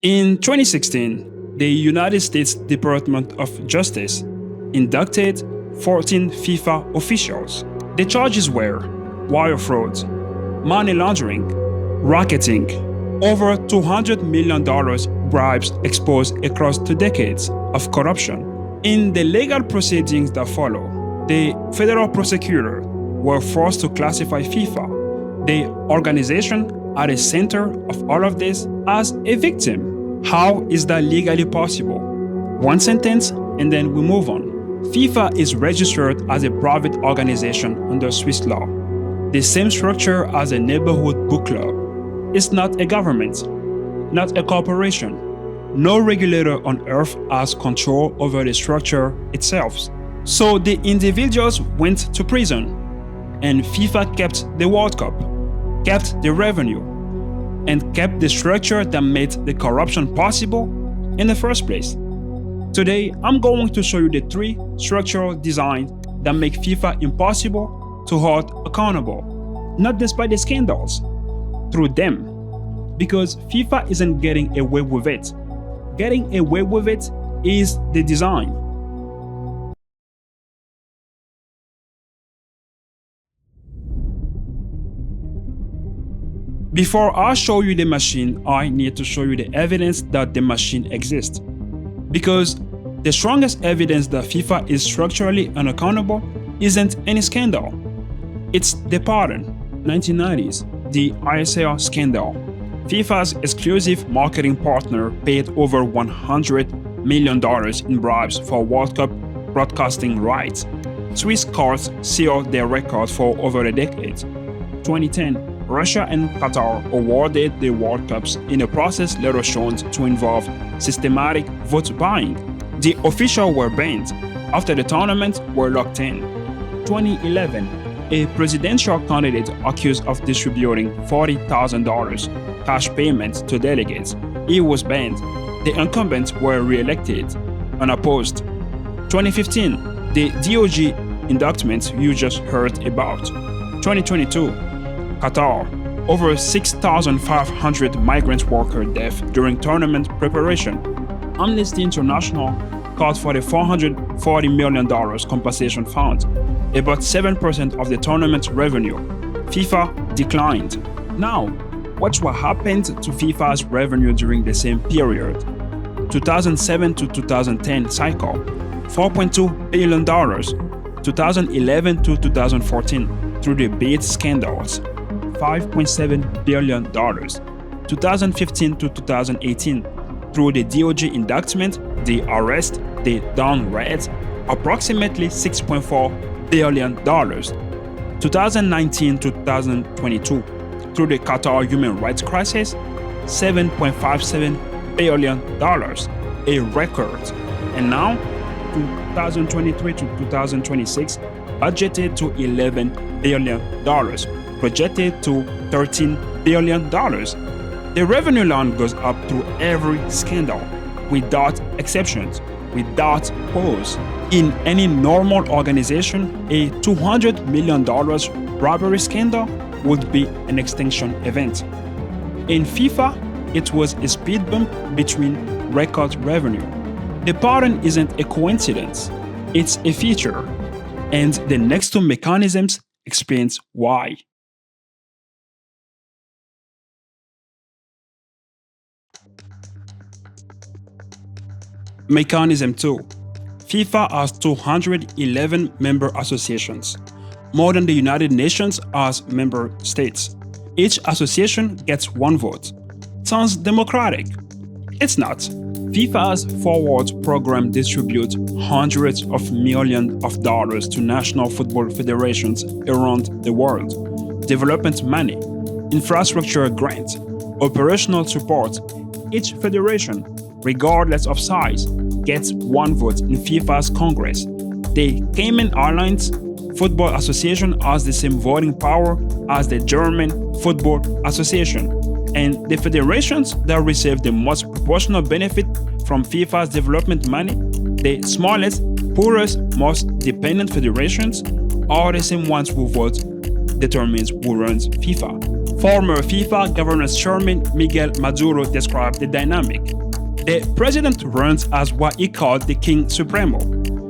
In 2016, the United States Department of Justice inducted 14 FIFA officials. The charges were wire fraud, money laundering, racketing, over $200 million bribes exposed across 2 decades of corruption. In the legal proceedings that follow, the federal prosecutor were forced to classify FIFA, the organization at the center of all of this, as a victim. How is that legally possible? One sentence and then we move on. FIFA is registered as a private organization under Swiss law, the same structure as a neighborhood book club. It's not a government, not a corporation. No regulator on earth has control over the structure itself. So the individuals went to prison, and FIFA kept the World Cup, kept the revenue, and kept the structure that made the corruption possible in the first place. Today, I'm going to show you the 3 structural designs that make FIFA impossible to hold accountable, not despite the scandals, through them. Because FIFA isn't getting away with it. Getting away with it is the design. Before I show you the machine, I need to show you the evidence that the machine exists. Because the strongest evidence that FIFA is structurally unaccountable isn't any scandal. It's the pattern. 1990s, the ISL scandal. FIFA's exclusive marketing partner paid over $100 million in bribes for World Cup broadcasting rights. Swiss courts sealed their record for over a decade. 2010, Russia and Qatar awarded the World Cups in a process later shown to involve systematic vote buying. The officials were banned after the tournament were locked in. 2011, a presidential candidate accused of distributing $40,000 cash payments to delegates. He was banned. The incumbents were re-elected, unopposed. 2015, the DOJ indictment you just heard about. 2022, Qatar, over 6,500 migrant worker deaths during tournament preparation. Amnesty International called for the $440 million compensation fund, about 7% of the tournament's revenue. FIFA declined. Now, watch what happened to FIFA's revenue during the same period. 2007 to 2010 cycle, $4.2 billion. 2011 to 2014 through the bid scandals, $5.7 billion. 2015 to 2018 through the DOJ indictment, the arrest, the downgrade, approximately $6.4 billion. 2019 to 2022 through the Qatar human rights crisis, $7.57 billion, a record. And now, 2023 to 2026, budgeted to $11 billion, projected to $13 billion. The revenue line goes up through every scandal, without exceptions, without pause. In any normal organization, a $200 million bribery scandal would be an extinction event. In FIFA, it was a speed bump between record revenue. The pattern isn't a coincidence, it's a feature, and the next 2 mechanisms explains why. Mechanism 2. FIFA has 211 member associations, more than the United Nations has member states. Each association gets 1 vote. Sounds democratic. It's not. FIFA's forward program distributes hundreds of millions of dollars to national football federations around the world. Development money, infrastructure grants, operational support. Each federation, regardless of size, gets 1 vote in FIFA's Congress. The Cayman Islands Football Association has the same voting power as the German Football Association, and the federations that receive the most proportional benefit from FIFA's development money, the smallest, poorest, most dependent federations, are the same ones who vote determines who runs FIFA. Former FIFA governance chairman Miguel Maduro described the dynamic. The president runs as what he called the King Supremo,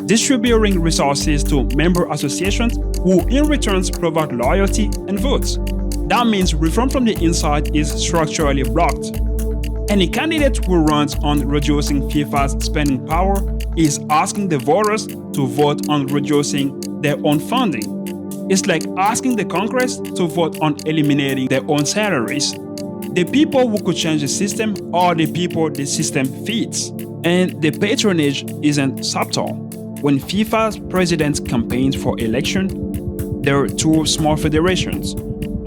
distributing resources to member associations who in return provide loyalty and votes. That means reform from the inside is structurally blocked. Any candidate who runs on reducing FIFA's spending power is asking the voters to vote on reducing their own funding. It's like asking the Congress to vote on eliminating their own salaries. The people who could change the system are the people the system feeds. And the patronage isn't subtle. When FIFA's president campaigns for election, there are two small federations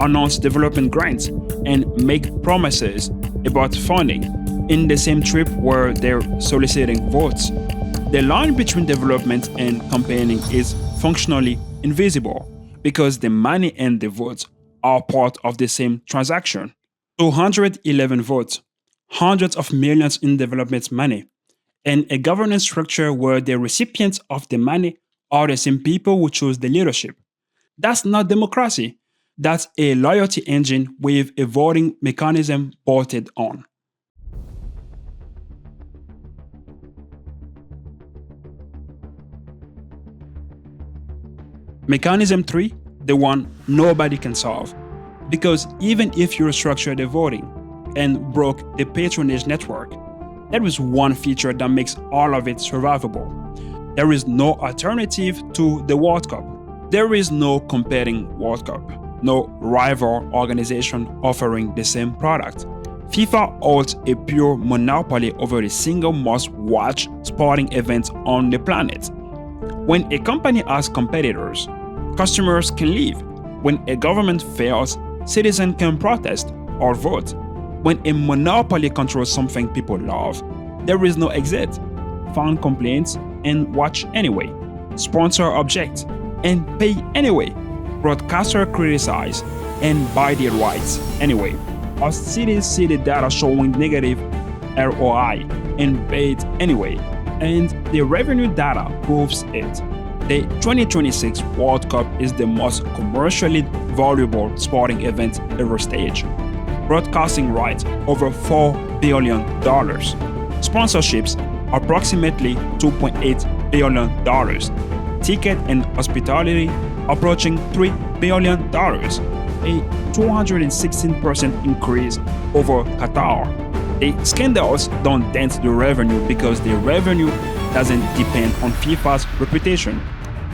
announce development grants and make promises about funding in the same trip where they're soliciting votes. The line between development and campaigning is functionally invisible because the money and the votes are part of the same transaction. 211 votes, hundreds of millions in development money, and a governance structure where the recipients of the money are the same people who choose the leadership. That's not democracy. That's a loyalty engine with a voting mechanism bolted on. Mechanism 3, the one nobody can solve. Because even if you restructure the voting and broke the patronage network, there is one feature that makes all of it survivable. There is no alternative to the World Cup. There is no competing World Cup, no rival organization offering the same product. FIFA holds a pure monopoly over the single most watched sporting event on the planet. When a company has competitors, customers can leave. When a government fails, citizens can protest or vote. When a monopoly controls something people love, there is no exit. File complaints and watch anyway. Sponsor object and pay anyway. Broadcaster criticize and buy the rights anyway. Our cities see the data showing negative ROI and pay it anyway. And the revenue data proves it. The 2026 World Cup is the most commercially valuable sporting event ever staged. Broadcasting rights over $4 billion. Sponsorships approximately $2.8 billion. Ticket and hospitality approaching $3 billion. A 216% increase over Qatar. The scandals don't dent the revenue because the revenue doesn't depend on FIFA's reputation.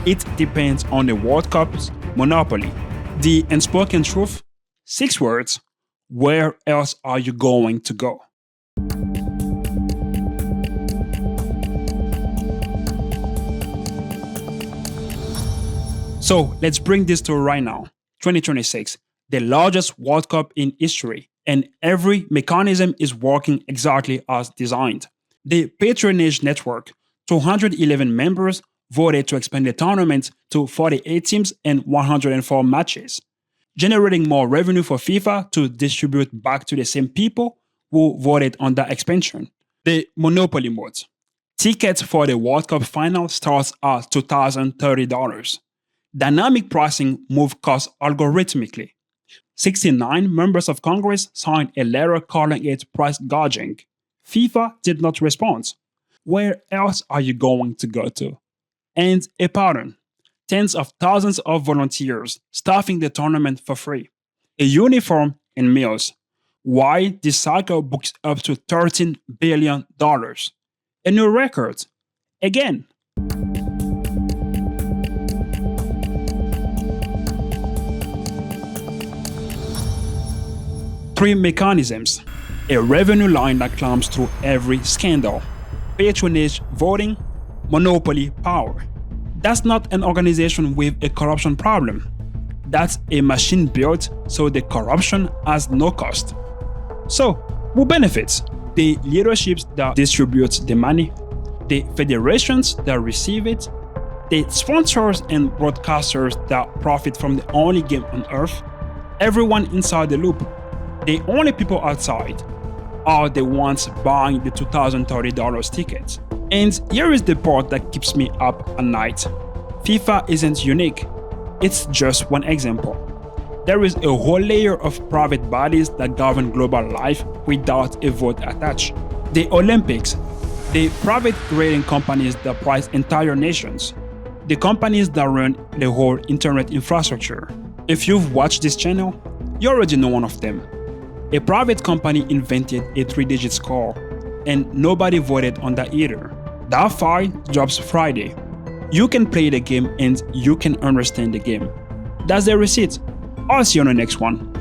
It depends on the World Cup's monopoly. The unspoken truth? 6 words. Where else are you going to go? So let's bring this to right now. 2026, the largest World Cup in history, and every mechanism is working exactly as designed. The patronage network, 211 members, voted to expand the tournament to 48 teams and 104 matches, generating more revenue for FIFA to distribute back to the same people who voted on that expansion. The monopoly mode. Tickets for the World Cup final starts at $2,030. Dynamic pricing moves costs algorithmically. 69 members of Congress signed a letter calling it price gouging. FIFA did not respond. Where else are you going to go to? And a pattern. Tens of thousands of volunteers staffing the tournament for free. A uniform and meals. Why this cycle books up to $13 billion. A new record. Again. Three mechanisms. A revenue line that climbs through every scandal. Patronage voting, monopoly power. That's not an organization with a corruption problem. That's a machine built so the corruption has no cost. So, who benefits? The leaderships that distribute the money, the federations that receive it, the sponsors and broadcasters that profit from the only game on earth, everyone inside the loop. The only people outside are the ones buying the $2,030 tickets. And here is the part that keeps me up at night. FIFA isn't unique. It's just one example. There is a whole layer of private bodies that govern global life without a vote attached. The Olympics, the private grading companies that price entire nations, the companies that run the whole internet infrastructure. If you've watched this channel, you already know one of them. A private company invented a 3-digit score, and nobody voted on that either. That file drops Friday. You can play the game and you can understand the game. That's the receipt. I'll see you on the next one.